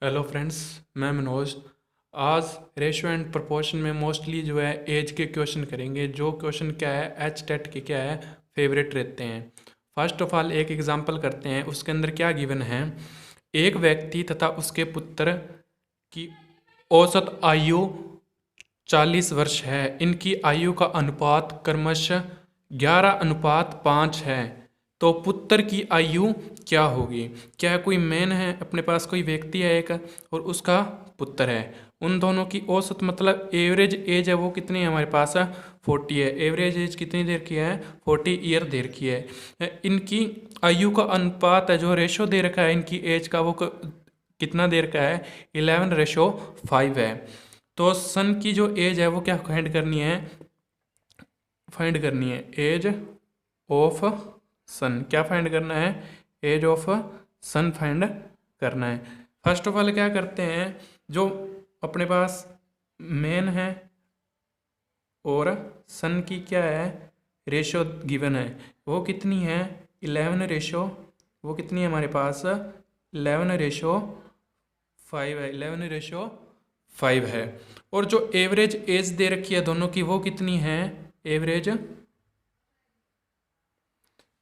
Hello friends, मैं मनोज। आज ratio and proportion में मोस्टली जो है एज के क्वेश्चन करेंगे। जो क्वेश्चन क्या है, एच टेट के क्या है, फेवरेट रहते हैं। फर्स्ट ऑफ ऑल एक एग्जांपल करते हैं। उसके अंदर क्या गिवन है, एक व्यक्ति तथा उसके पुत्र की औसत आयु 40 वर्ष है। इनकी आयु का अनुपात क्रमशः 11:5 है। तो पुत्र की आयु क्या होगी? क्या कोई मैन है, अपने पास कोई व्यक्ति है एक, और उसका पुत्र है। उन दोनों की औसत मतलब एवरेज एज है वो कितनी है हमारे पास? 40 है। एवरेज एज कितनी देर की है? 40 ईयर देर की है। इनकी आयु का अनुपात है, जो रेशो दे रखा है इनकी एज का, वो कितना देर का है? 11:5 है। तो सन की जो एज है वो क्या फाइंड करनी है? एज ऑफ सन। क्या फाइंड करना है? एज ऑफ सन फाइंड करना है। फर्स्ट ऑफ ऑल क्या करते हैं, जो अपने पास मेन है और सन की क्या है रेशो गिवन है, वो कितनी है? 11 रेशो, वो कितनी है हमारे पास? 11:5 है। 11:5 है। और जो एवरेज एज दे रखी है दोनों की, वो कितनी है?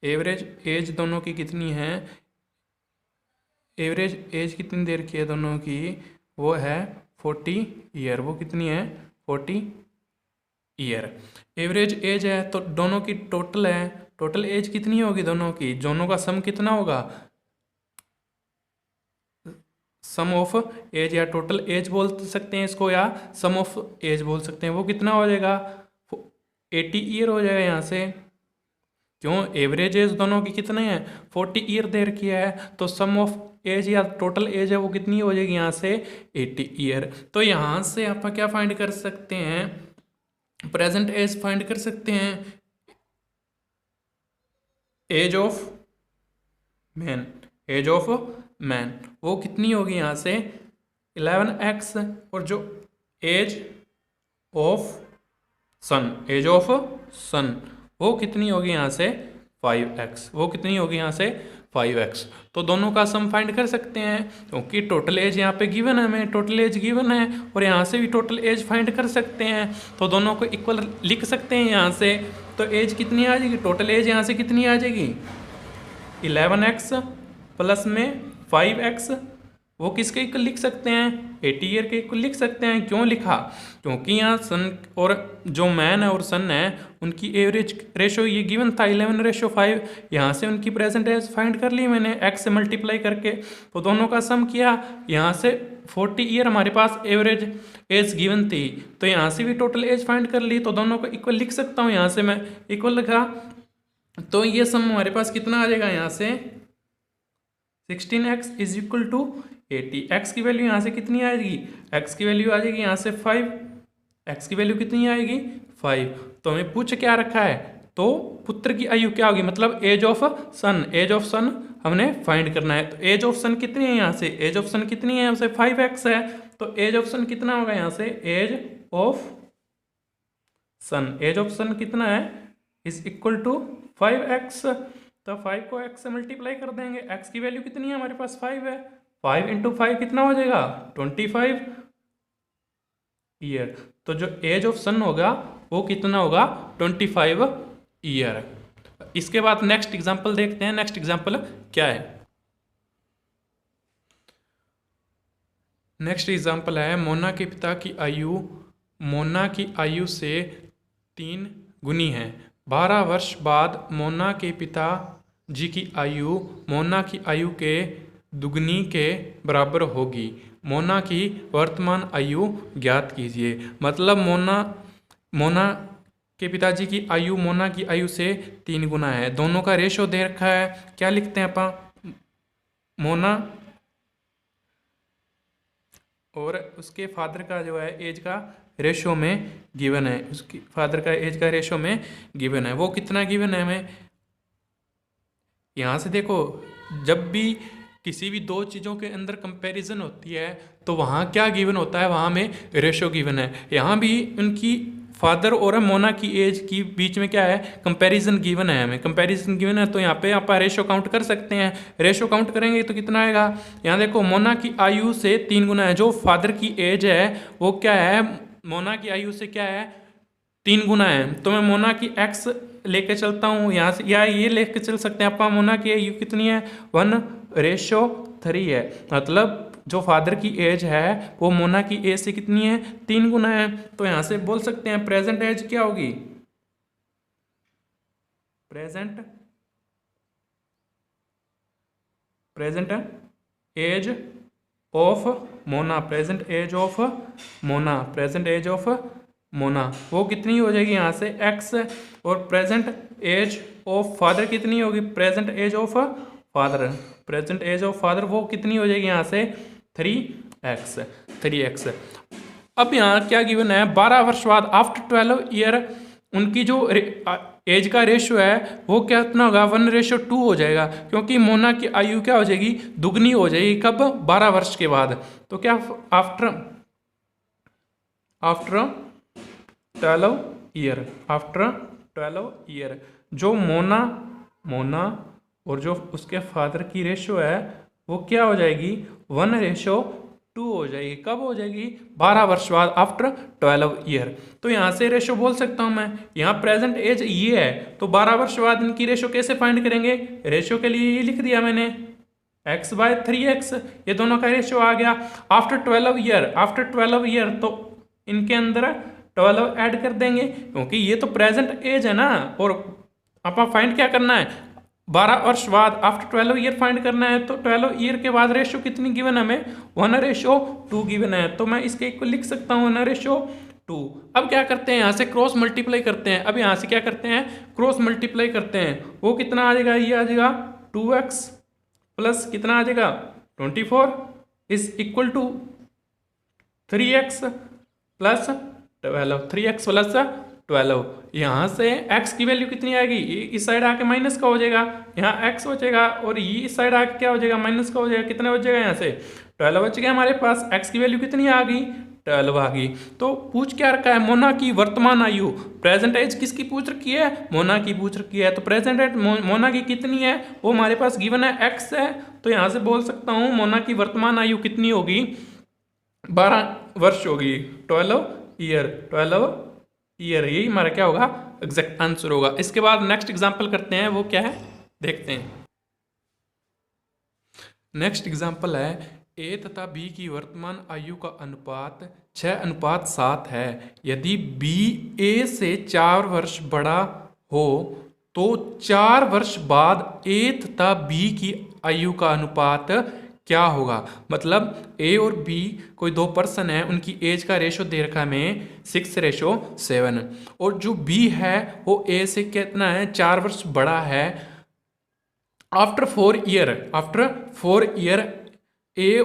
एवरेज एज दोनों की कितनी है? एवरेज एज कितनी देर की है दोनों की? वो है 40 ईयर। वो कितनी है? 40 ईयर एवरेज एज है। तो दोनों की टोटल है, टोटल एज कितनी होगी दोनों की? दोनों का सम कितना होगा? सम ऑफ एज या टोटल एज बोल सकते हैं इसको, या सम ऑफ एज बोल सकते हैं। वो कितना हो जाएगा? 80 ईयर हो जाएगा यहाँ से। क्यों? एवरेज एज दोनों की कितने हैं? 40 ईयर दे रखी है। तो सम ऑफ एज या टोटल एज है वो कितनी हो जाएगी यहाँ से? 80 ईयर। तो यहाँ से आप क्या फाइंड कर सकते हैं? प्रेजेंट एज फाइंड कर सकते हैं। एज ऑफ मैन, वो कितनी होगी यहाँ से? 11x। और जो एज ऑफ सन, वो कितनी होगी यहाँ से? 5x। वो कितनी होगी यहाँ से? 5x। तो दोनों का सम फाइंड कर सकते हैं, क्योंकि टोटल एज यहाँ पे गिवन है, हमें टोटल एज गिवन है, और यहाँ से भी टोटल एज फाइंड कर सकते हैं। तो दोनों को इक्वल लिख सकते हैं यहाँ से। तो एज कितनी आ जाएगी? टोटल एज यहाँ से कितनी आ जाएगी? 11x प्लस में 5x। वो किसके इक्वल लिख सकते हैं? 80 ईयर के इक्वल लिख सकते हैं। क्यों लिखा? क्योंकि यहाँ सन और जो मैन है और सन है, उनकी एवरेज रेशो ये गिवन था 11:5। यहाँ से उनकी प्रेजेंट एज फाइंड कर ली मैंने x से मल्टीप्लाई करके। तो दोनों का सम किया, यहाँ से 40 ईयर हमारे पास एवरेज एज गिवन थी, तो यहाँ से भी टोटल एज फाइंड कर ली। तो दोनों को इक्वल लिख सकता हूँ। यहाँ से मैं इक्वल लिखा, तो ये सम हमारे पास कितना आ जाएगा यहाँ से? 16x is equal to 80। x की वैल्यू यहाँ से कितनी आएगी? x की वैल्यू आ जाएगी यहाँ से 5। x की वैल्यू कितनी आएगी? 5। तो हमें पूछ क्या रखा है? तो पुत्र की आयु क्या होगी, मतलब एज ऑफ सन हमने फाइंड करना है। तो एज ऑफ सन कितनी है यहाँ से? एज ऑफ सन कितनी है यहाँ से? 5x है। तो एज ऑफ सन कितना होगा यहाँ से? एज ऑफ सन कितना है? Is equal to 5x। तो 5 को x से मल्टीप्लाई कर देंगे। x की वैल्यू कितनी है हमारे पास? 5 है। 5 इंटू 5 कितना हो जाएगा? 25 ईयर। तो जो एज ऑफ सन होगा वो कितना होगा? 25 ईयर। इसके बाद नेक्स्ट एग्जांपल देखते हैं। नेक्स्ट एग्जांपल क्या है? नेक्स्ट एग्जांपल है, मोना की आयु से 3 गुनी है। 12 वर्ष बाद मोना के पिता जी की आयु मोना की आयु के दुगनी के बराबर होगी। मोना की वर्तमान आयु ज्ञात कीजिए। मतलब मोना के पिताजी की आयु मोना की आयु से 3 गुना है। दोनों का रेशो दे रखा है। क्या लिखते हैं अपन? मोना और उसके फादर का जो है एज का रेशो में गिवन है। उसकी फादर का एज का रेशो में गिवन है। वो कितना गिवन है हमें? यहाँ से देखो, जब भी किसी भी दो चीज़ों के अंदर कंपैरिजन होती है तो वहाँ क्या गिवन होता है? वहाँ में रेशो गिवन है। यहाँ भी उनकी फादर और मोना की एज की बीच में क्या है, कंपैरिजन गिवन है, हमें कंपैरिजन गिवन है, तो यहाँ पे आप रेशो काउंट कर सकते हैं। रेशो काउंट करेंगे तो कितना आएगा, यहाँ देखो मोना की आयु से 3 गुना है, जो फादर की एज है वो क्या है, मोना की आयु से क्या है, 3 गुना है। तो मैं मोना की एक्स लेके चलता हूँ यहाँ से, या ये लेके चल सकते हैं आप, मोना की आयु कितनी है, 1:3 है, मतलब जो फादर की एज है वो मोना की एज से कितनी है, 3 गुना है। तो यहाँ से बोल सकते हैं प्रेजेंट एज क्या होगी, present age of Mona, present age of Mona, present age of Mona वो कितनी हो जाएगी यहाँ से x, और प्रेजेंट एज ऑफ फादर कितनी होगी, present age of father, present age of father वो कितनी हो जाएगी यहाँ से 3x। अब यहाँ क्या गिवन है, 12 वर्ष बाद आफ्टर 12 ईयर उनकी जो एज का रेशो है वो क्या कितना होगा, 1:2 हो जाएगा, क्योंकि मोना की आयु क्या हो जाएगी, दुगनी हो जाएगी, कब, 12 वर्ष के बाद। तो क्या आफ्टर 12 ईयर जो मोना और जो उसके फादर की रेशो है वो क्या हो जाएगी, 1:2 हो जाएगी, कब हो जाएगी, 12 वर्ष बाद आफ्टर 12 ईयर। तो यहाँ से रेशो बोल सकता हूँ मैं, यहाँ प्रेजेंट एज ये है, तो 12 वर्ष बाद इनकी रेशो कैसे फाइंड करेंगे, रेशो के लिए ये लिख दिया मैंने x/3x, ये दोनों का रेशो आ गया। आफ्टर 12 ईयर तो इनके अंदर 12 ऐड कर देंगे, क्योंकि ये तो प्रेजेंट एज है ना, और आप फाइंड क्या करना है, 12 वर्ष बाद आफ्टर 12 ईयर फाइंड करना है। तो 12 ईयर के बाद रेशो कितनी गिवन है हमें, 1:2 गिवन है, तो मैं इसके इक्वल लिख सकता हूँ 1:2। अब क्या करते हैं, यहाँ से क्रॉस मल्टीप्लाई करते हैं। अब यहाँ से क्या करते हैं, क्रॉस मल्टीप्लाई करते हैं, वो कितना आ जाएगा, ये आ जाएगा 2x प्लस कितना आ जाएगा 24 is equal to 3x plus 12, 3x plus 12। यहाँ से x की वैल्यू कितनी आएगी, इस साइड आके माइनस का हो जाएगा, यहाँ x बचेगा, और ये इस साइड आके क्या हो जाएगा, माइनस का हो जाएगा, कितना बचेगा, यहाँ से 12 बच गया हमारे पास। x की वैल्यू कितनी आ गई, 12 आ गई। तो पूछ क्या रखा है, मोना की वर्तमान आयु, प्रेजेंट एज किसकी पूछ रखी है, मोना की पूछ रखी है। तो प्रेजेंट एज मोना की कितनी है, वो हमारे पास गिवन है x है, तो यहाँ से बोल सकता हूँ मोना की वर्तमान आयु कितनी होगी, 12 वर्ष होगी, 12 ईयर, यही हमारा क्या होगा, एग्जैक्ट आंसर होगा। इसके बाद नेक्स्ट एग्जांपल करते हैं, वो क्या है देखते हैं। नेक्स्ट एग्जांपल है ए तथा बी की वर्तमान आयु का अनुपात 6:7 है। यदि बी ए से 4 वर्ष बड़ा हो तो 4 वर्ष बाद ए तथा बी की आयु का अनुपात क्या होगा। मतलब ए और बी कोई 2 पर्सन है, उनकी एज का रेशो दे रखा है हमें 6:7, और जो बी है वो ए से कितना है, 4 वर्ष बड़ा है। After 4 year A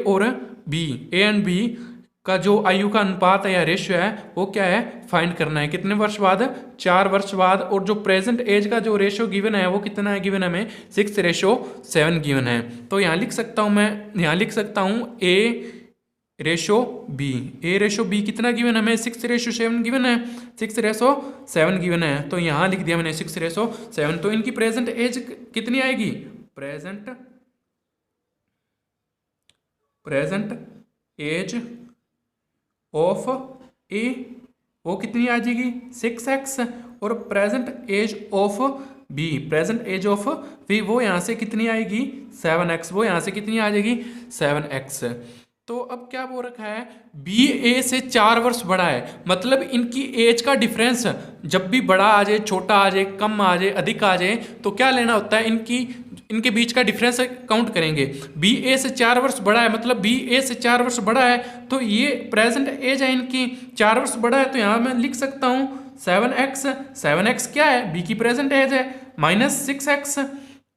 and B का जो आयु का अनुपात है या रेशियो है वो क्या है, फाइंड करना है। कितने वर्ष बाद, 4 वर्ष बाद। और जो प्रेजेंट एज का जो रेशियो गिवन है वो कितना है, गिवन हमें 6:7 गिवन है। तो यहाँ लिख सकता हूँ मैं, यहाँ लिख सकता हूँ ए रेशो बी कितना गिवन है हमें, 6:7 गिवन है, 6:7 गिवन है। तो यहाँ लिख दिया मैंने 6:7। तो इनकी प्रेजेंट एज कितनी आएगी, प्रेजेंट एज ऑफ ए वो कितनी आ जाएगी 6x, और प्रेजेंट एज ऑफ बी वो यहाँ से कितनी आएगी 7x, वो यहाँ से कितनी आ जाएगी 7x। तो अब क्या बोल रखा है, बी ए से 4 वर्ष बड़ा है, मतलब इनकी एज का डिफरेंस जब भी बड़ा आ जाए, छोटा आ जाए, कम आ जाए, अधिक आ जाए, तो क्या लेना होता है, इनके बीच का डिफरेंस काउंट करेंगे। बी ए से 4 वर्ष बड़ा है, मतलब बी ए से 4 वर्ष बड़ा है, तो ये प्रेजेंट एज है इनकी 4 वर्ष बड़ा है। तो यहाँ मैं लिख सकता हूँ 7x क्या है, बी की प्रेजेंट एज है, माइनस 6x,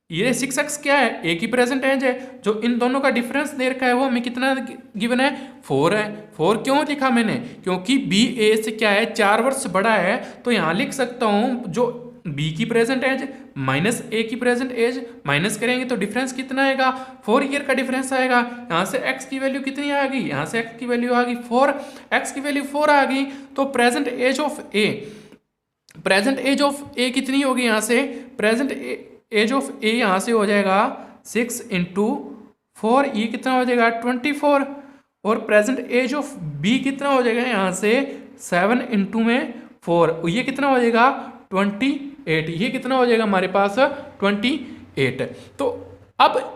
ये 6x क्या है, ए की प्रेजेंट एज है। जो इन दोनों का डिफरेंस दे रखा है वो हमें कितना गिवन है, 4 है। 4 क्यों लिखा मैंने, क्योंकि बी ए से क्या है 4 वर्ष बड़ा है। तो यहाँ लिख सकता हूँ जो बी की प्रेजेंट एज माइनस ए की प्रेजेंट एज, माइनस करेंगे तो डिफरेंस कितना आएगा, 4 ईयर का डिफरेंस आएगा। यहाँ से x की वैल्यू कितनी आ गई, यहाँ से x की वैल्यू आ गई 4, x की वैल्यू 4 आ गई, तो present age of A, present age of A कितनी होगी, यहाँ से प्रेजेंट एज ऑफ ए यहाँ से हो जाएगा 6 इंटू 4, ये कितना हो जाएगा 24, और प्रेजेंट एज ऑफ बी कितना हो जाएगा यहाँ से 7 इंटू में 4, ये कितना हो जाएगा 28, ये कितना हो जाएगा हमारे पास 28। तो अब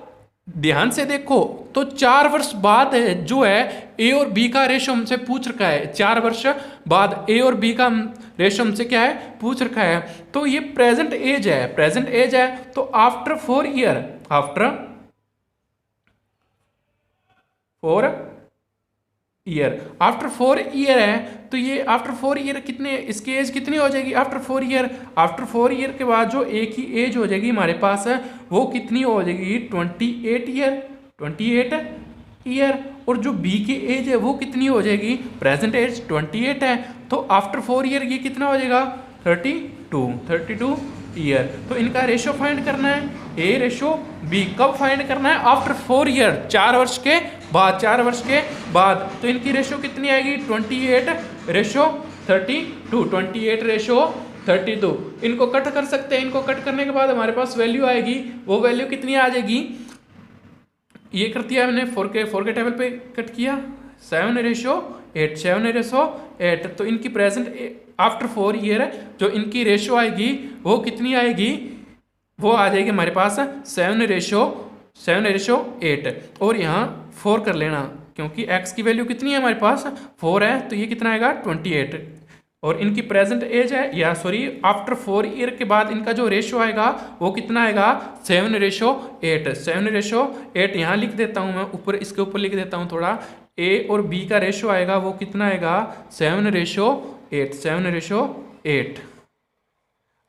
ध्यान से देखो, तो 4 वर्ष बाद जो है ए और बी का रेशो हमसे पूछ रखा है, 4 वर्ष बाद ए और बी का रेशो हमसे क्या है पूछ रखा है। तो ये प्रेजेंट एज है, प्रेजेंट एज है, तो after 4 year, after 4 year, after 4 year है, तो ये आफ्टर 4 ईयर कितने, इसकी एज कितनी हो जाएगी आफ्टर 4 ईयर, आफ्टर 4 ईयर के बाद जो ए की एज हो जाएगी हमारे पास है वो कितनी हो जाएगी 28 ईयर, 28 ईयर, और जो बी की एज है वो कितनी हो जाएगी, प्रेजेंट एज 28 है, तो आफ्टर 4 ईयर ये कितना हो जाएगा 32 ईयर। तो इनका रेशो फाइंड करना है, ए रेशो बी कब फाइंड करना है, आफ्टर 4 ईयर, 4 वर्ष के बाद, 4 वर्ष के बाद। तो इनकी रेशो कितनी आएगी 28 रेशो 32, 28 रेशो 32। इनको कट कर सकते हैं, इनको कट करने के बाद हमारे पास वैल्यू आएगी, वो वैल्यू कितनी आ जाएगी, ये कर दिया मैंने 4 के टेबल पे कट किया, 7:8, 7:8। तो इनकी प्रेजेंट आफ्टर 4 ईयर जो इनकी रेशो आएगी वो कितनी आएगी, वो आ जाएगी हमारे पास 7:8, और यहाँ 4 कर लेना, क्योंकि x की वैल्यू कितनी है हमारे पास 4 है, तो ये कितना आएगा 28, और इनकी प्रेजेंट एज है, या सॉरी आफ्टर 4 ईयर के बाद इनका जो रेशो आएगा वो कितना आएगा 7:8, 7:8 यहाँ लिख देता हूँ मैं, ऊपर इसके ऊपर लिख देता हूँ थोड़ा, ए और बी का रेशो आएगा वो कितना आएगा 7:8, 7:8।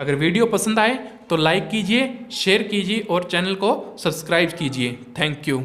अगर वीडियो पसंद आए तो लाइक कीजिए, शेयर कीजिए और चैनल को सब्सक्राइब कीजिए। Thank you.